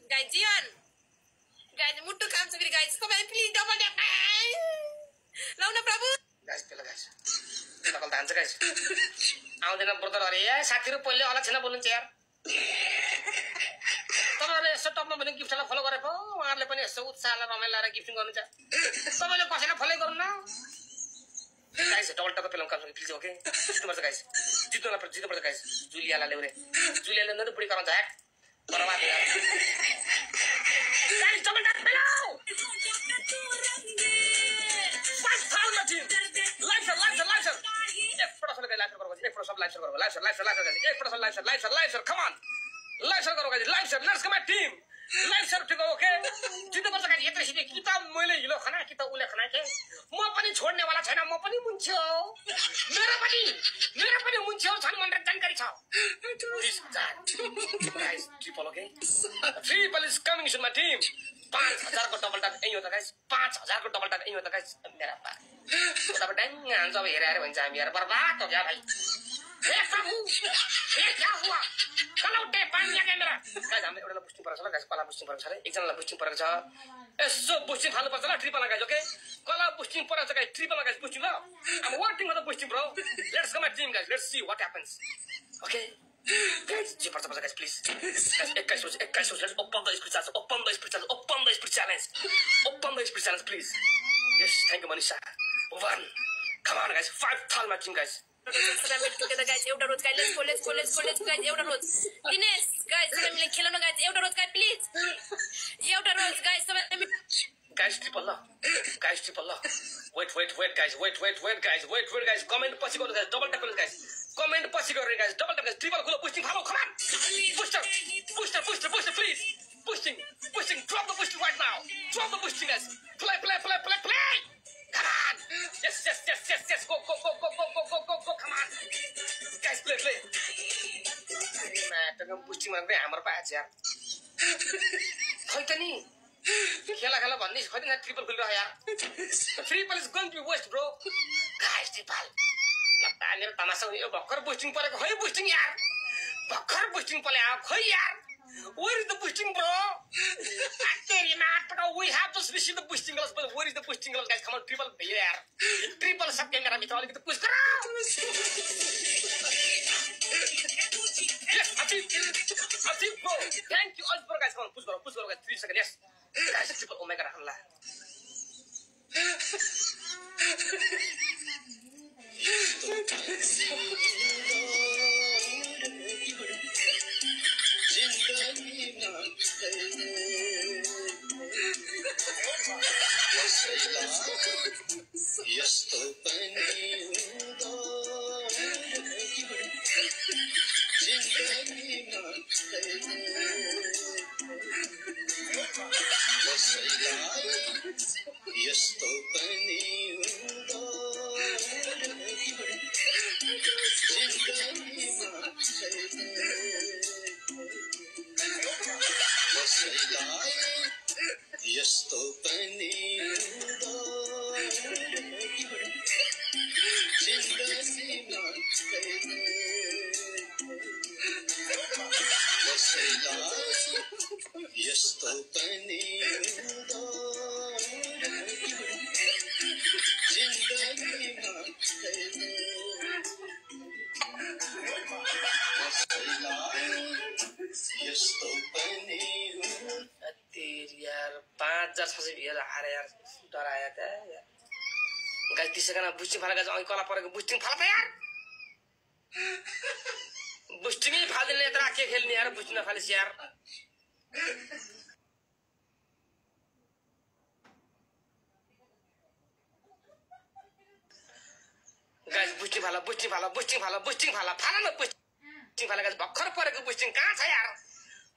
Guys, Jian. Guys, muttu काम छ फेरि guys. तपाईं प्लिज डबल ट्याप. लाउन प्रभु. Guys, पेला guys. नकल तान्छ guys. आउँदैन ब्रदर अरे ए साथीहरु पहिले अलग छैन बोल्नुहुन्छ यार. तपाईहरुले यसो टपमा पनि गिफ्टलाई फलो गरे पो उहाँहरुले पनि यसो उत्साहलाई रमाइलो लाएर गिफ्टिङ गर्नुहुन्छ. तपाईले कसैलाई फलो गर्नु न. Guys, डबल टप पेलाउन काम प्लिज ओके. जित्नुपर्छ guys. जित्नुपर्छ guys. जुलियालाई ल्याउरे. जुलियाले न बुढी गराउँछ ह्याक. बर्बाद यार. Guys, डबल टप पेलाउ. Come on. Live share करो guys. Live share. Let's come my team. Live share ठीक हो ओके. जित्नु पर्छ guys. यत्रो सिधै कि त मैले हिलो खाना कि त उले खाना के. म पनि छोड्ने वाला छैन. म पनि मुन्छे हो. मेरो पनि मुन्छे हो छन् भनेर जानकारी छ. Guys, triple okay. Triple is coming to my team. 5000 को डबल टक यही हो त गाइस. 5000 को डबल टक यही हो त गाइस. मेरा पा. तब डाङ हान्छ अब हेरे भन्छ हामी यार बर्बाद हो गया भाइ. हे प्रभु. हे क्या हुआ? कलौटे पानी आ गया मेरा. गाइस हामीले एउटालाई बुस्टिङ पर्छ ल गाइस. कला बुस्टिङ पर्छ अरे. एकजनालाई बुस्टिङ पर्छ. यसो बुस्टिङ फाल्नु पर्छ ल ट्रिपल गाइस ओके. कला बुस्टिङ पर्छ गाइस. ट्रिपल गाइस बुस्टिङ ल. I'm waiting for the boosting bro. Let's go my team guys. Let's see what happens. Okay. Guys, जी पर्छ guys please. Guys 21 let's open the spirit challenge. Open the spirit challenge please. Yes, thank you Manisha. One. Come on guys. 5 my team guys. together guys. एउटा रोज guys. Let's go guys. एउटा रोज. Dinesh guys हामीले खेल्न guys. एउटा रोज guys please. एउटा रोज guys तपाईले Guys triple la. Wait guys. Wait guys. Comment पछि गर्नु guys. Double tap गर्नु guys. Comment पछि गर्नु guys. Double tap guys. Triple खुलो boosting follow. Come on. Booster please. Boosting. Drop the boosting right now. Drop the boosting guys. Play. Come on. Yes. Go. Come on. Guys play. मैं boosting मार्दै हाम्रो पाछ यार. खै त नि खेला भन्ने खै ट्रिपल खुलिरह यार. Triple is going to waste bro. Guys triple लट्टा मेरो तमासा यो भक्कर बुस्टिङ परेको खै बुस्टिङ यार. भक्कर बुस्टिङ पले आ खै यार. Where is the boosting bro? Actually not we have to receive the boosting girls but where is the boosting girls guys? Come on triple यार. ट्रिपल सक्के मेरा मित्र अलिकति पुश गर. Yes, Atif bro. Thank you all bro guys. Come on push गर guys. 3 seconds. Yes. Guys, triple omega rahla. Guys, this second boosting fala guys, कला परेको boosting fala त यार. Boosting ही फाल्दिने यत्र के खेल्ने यार boosting नफालिस यार. Guys, boosting fala फाला न boosting fala guys, भक्कर परेको boosting कहाँ छ यार?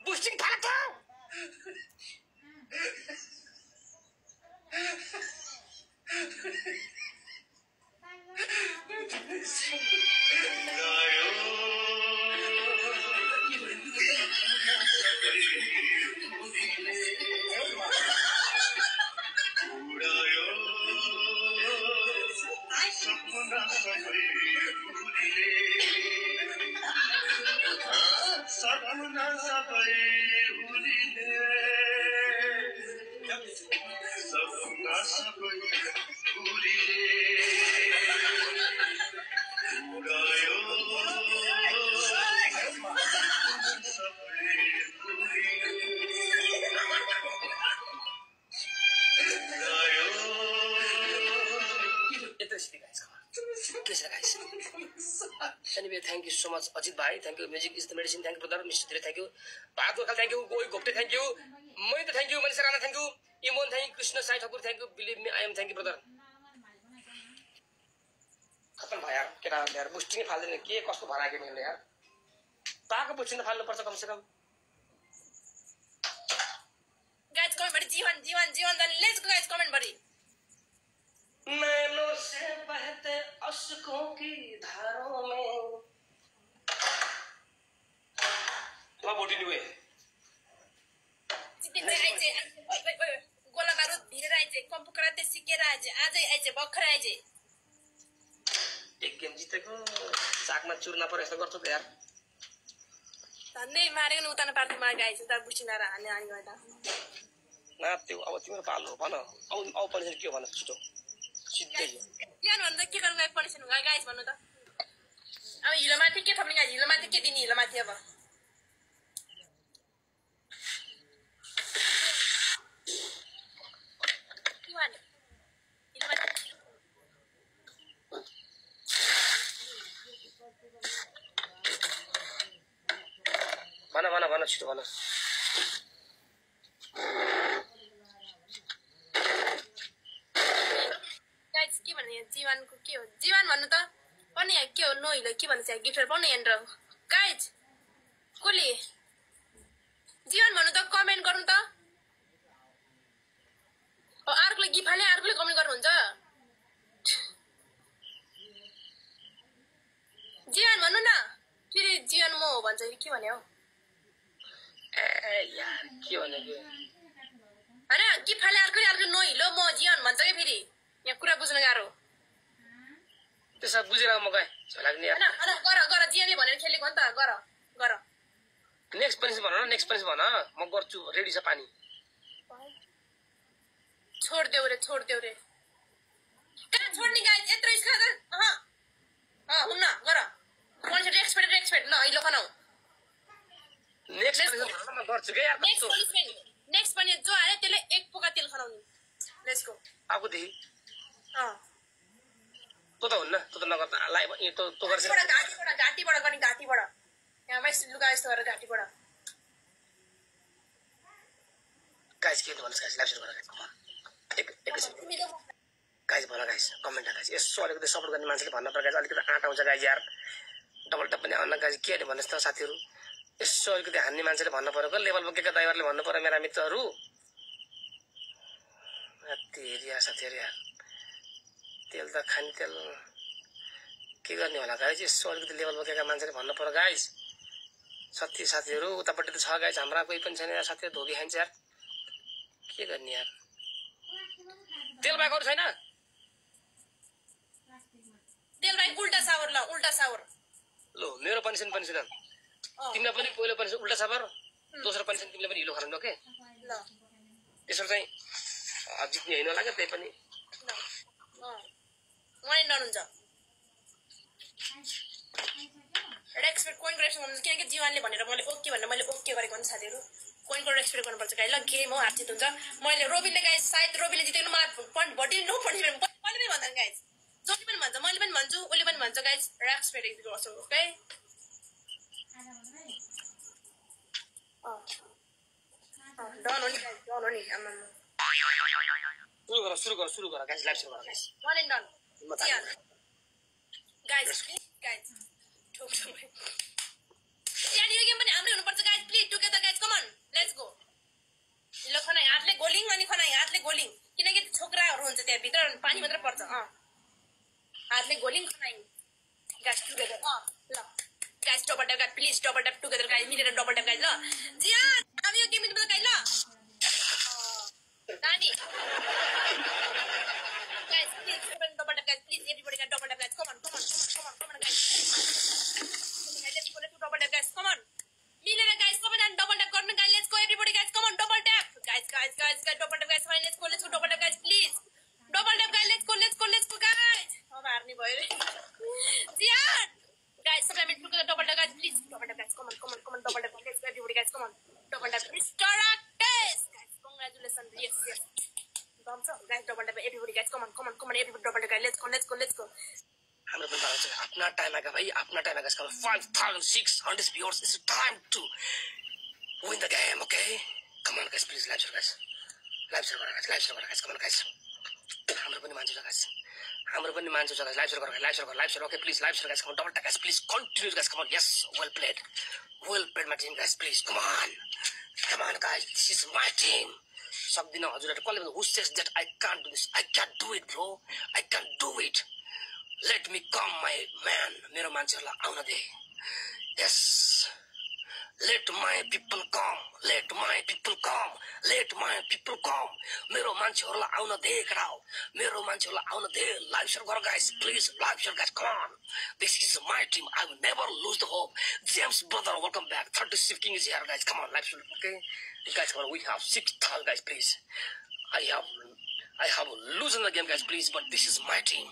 Boosting fala त. Thank you so much Ajit भाइ thank you music is the medicine thank you brother Mr धेरै thank you Bharat Gorkha thank you गोई घोप्टे थ्याङ्क यू मै त thank you Manisha Rana thank you Imon thank you Krishna Sai Thakur thank you believe me I am thank you brother खतम भयो यार केटा यार बुस्टिङ फाल्दैन के कस्तो भराएको मैले यार पाएको बुस्टिङ फाल्नुपर्छ कमसेकम गाइस कमेन्ट बढी जीवन जीवन जीवन the let's go guys comment बढी नैनों से बहते अश्कों की धारों में तो बोटिनी हुए जितिन आइजे गोला बारुद भिरेर आइजे कम्पु कराते सिकेर आइजे आजै आइजे भर्खर आइजे एक गेम जितेको चाकमा चुर्ना परे यस्तो गर्छ त यार धन्दै मारेको न उतान पार्टी मा गाइस उता बुसिनार हाने हानि गर्दा न त्यो अब तिम्रो पालो भन आउ पनि के भन छिटो सिधै प्लान भन्दा के गर्नु गाइस पनिसन गाइस भन्नु त अब हिलोमाथि के थप्ने गाइस हिलोमाथि के दिने हिलोमाथि अब भन छिटो भन गाइस के भन्ने जीवनको के हो जीवन भन्नु त पनि के हो नो हिलो के भन्छ गिफ्टहरु पाउनु यन्त्र गाइस कोले जीवन भन्नु त कमेन्ट गर्नु त ओ अर्कोले गिफ्ट हाले अर्कोले कमेन्ट गर्नुहुन्छ जीवन भन्नु न फेरि जीवन म हो भन्छ के भन्ने हो ए यार के भनेको हैन गिफ्ट हाले अर्कोले नो हिलो म जीवन भन्छ के फेरि यहाँ कुरा बुझ्न गाह्रो त्यसो बुझेर म गए झलाग्ने यार हैन गर जीवनले भनेर खेलेको नि त गर नेक्स्ट पनिस भन न नेक्स्ट पनिस भन म गर्छु रेडी छ पानी छोड देऊ रे कहाँ छोड्ने गाइस यत्रो स्क्रिन हुन्न गर पनिस रेक्सपेक्ट ल हिलो खनाउ नेक्स्ट पनिस भन म गर्छु के यार नेक्स्ट पनि जो आयो त्यसले एक पोका तेल खनाउने लेट्स गो आको देखि तो त हुन्न तो त नगर्दा लाइ तो गर्छ घाटीबाट गर्ने घाटीबाट यहाँ माइस लुगा यस्तो गरेर घाटीबाट गाइस के भन्नुस् गाइस लाइभ सुरु गर गाइस भन गाइस कमेन्ट गाइस यसो अलिकति सपोर्ट गर्ने मान्छेले भन्न पर्छ गाइस अलिकति आँट आउँछ गाइस यार डबल टप पनि आउन गाइस के भन्नुस् त साथीहरु यसो अलिकति हान्ने मान्छेले भन्नु पर्यो लेभल बोकेका ड्राइभरले भन्नु पर्यो मेरा मित्रहरु तेरिया साथीहरु यार तेल त खाने तेल के गर्ने होला गाइस यसो अलिकति लेभल बोकेका मान्छेले भन्नु पर्यो गाइस सत्य साथीहरु उतापट्टि त छ गाइस हाम्रा कोही पनि छैन यार साथीहरु धोबी खान्छ यार के गर्ने यार तेल बाको छैन तेल बाई उल्टा सावर लो मेरो पेन्सन तिमीलाई पनि पहिलो पेन्सन उल्टा सावर दोस्रो पेन्सन तिमीले पनि हिलो खानु के ल त्यसो चाहिँ जित्ने हैन लाग्यो त्यही पनि मलाई ननुहुन्छ रेस्पेक्ट कोइन रेस्पेक्ट गर्नु किनकि जीवनले भनेर मैले ओके भनेर मैले ओके गरेको नि साथीहरु कोइनको रेस्पेक्ट गर्नुपर्छ गाइस ल गेम हो हार्जित हुन्छ मैले रोबिनले गाइस सायद रोबिनले जितेको मलाई पॉइन्ट बढी नो पॉइन्ट पनि भन्दैन गाइस जति पनि भन्छ मैले पनि भन्छु ओले पनि भन्छ गाइस रेस्पेक्ट गर्छु ओके डन हो नि गाइस डन हो नि सुरु गर गाइस लाइभ सुरु गर guys one and done guys ठोक यानी यो गेम पनि हाम्रै हुनुपर्छ guys please together guys come on let's go ल खनाइ हातले गोलिङ अनि खनाइ हातले गोलिङ किनकि छोकराहरु हुन्छ त्यहाँ भित्र पानी मात्र पर्छ हातले गोलिङ खनाइ गाइस टुगेदर ल guys double tap guys please double tap together guys मिलेर डबल ट्याप गाइस ल जिया अब यो गेम पनि गाइस ल दानी guys please double tap guys please everybody guys double tap guys come on guys let's go double tap guys come on मिलेर guys सबैजना डबल ट्याप गर्नु guys let's go everybody guys come on double tap guys double tap guys fine let's go double tap guys please double tap guys let's go guys अब हार्ने भयो रे जियान guys सबैजना meet together double tap guys please double tap guys come on double tap let's go everybody guys come on double tap Mr एक्टेस guys congratulation यस दम छ guys double tap everybody guys come on everybody double tap guys let's go हाम्रो पनि बाह्र छ अपना time आएगा भाई अपना टाइम आएगा 5600 viewers it's time to win the game okay come on guys please live share guys come on guys हाम्रो पनि मान्छे छ guys हाम्रो पनि मान्छे छ guys live share okay please live share guys come on double tap guys please continue guys come on yes well played my team guys please come on guys this is my team सक्दिन हजुरहरु कसले who says that I can't do this I can't do it bro I can't do it let me come my man मेरो मान्छेहरुलाई आउन they yes let my people come let my people come मेरो मान्छेहरुलाई आउन they कराओ मेरो मान्छेहरुलाई आउन they live share गर guys please live share guys come on this is my team I will never lose the hope James brother welcome back 36 king is here guys come on live share okay guys come on we have 6,000 guys please I have losing the game guys please but this is my team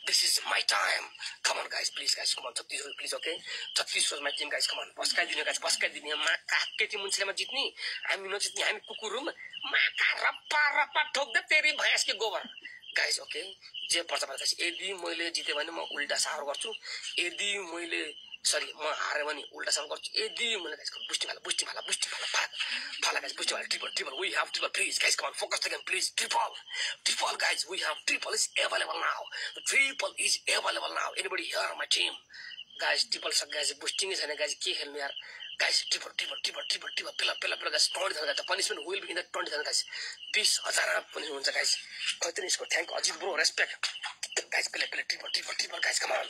this is my time come on guys please guys come on 36 please okay 36 was my team guys come on बस्काइदिनु guys बस्काइदिनु माका केटी मुन्छलेमा जित्नी हामी नजित्नी हामी कुकुरुम माका रप्पा ठोक्दै तेरी भैंस के गोबर guys okay जे पर्छ guys यदि मैले जिते भने म उल्टा सार गर्छु यदि मैले सरी म हारे भने उल्टा सार गर्छु यदि मैले guys बुस्टिङ वाला फाला guys बुस्टिङ वाला triple we have triple please guys come on focus the game please triple guys we have triple is available now the triple is available now anybody here on my team guys triple छ guys boosting छैन guys के खेल्नु यार guys triple पेला guys 20,000 guys punishment will be in the 20,000 guys 20,000 punishment हुन्छ guys कति यसको thank Ajit bro respect guys पेला triple guys come on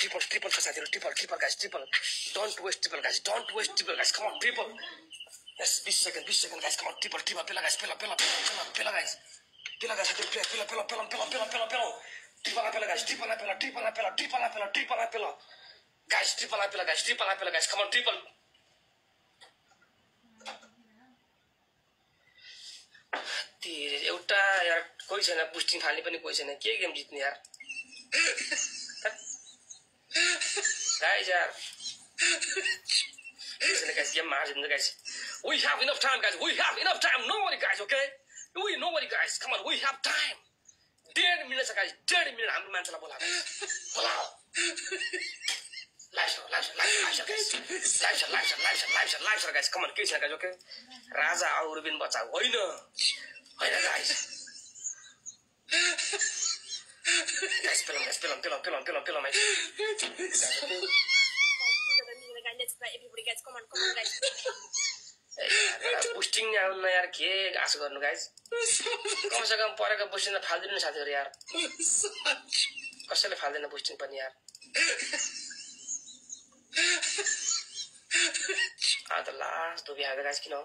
triple छ साथीहरु triple guys triple don't waste triple guys come on triple yes 20 second guys come on triple पेला guys पेला guys साथीहरु पेला triple guys triple guys come on triple एउटा यार कोही छैन बुस्टिङ फाल्ने पनि कोही छैन के गेम जित्ने यार guys यार guys game मार्जिनु guys we have enough time nobody guys okay nobody guys come on we have time 1.5 minute guys 1.5 minute हाम्रो मान्छेलाई बोलाऊ live share guys come on के छ guys okay राजा औरबिन बचाऊ होइन guys guys पेला my let's play everybody guys come on guys boosting आउन यार के आशा गर्नु guys कमसे कम परेको बुस्टिङ फाल्दिनु साथीहरु यार कसैले फाल्दैन बुस्टिङ पनि यार आ त लास्ट दुबी हाल्दै guys किन हो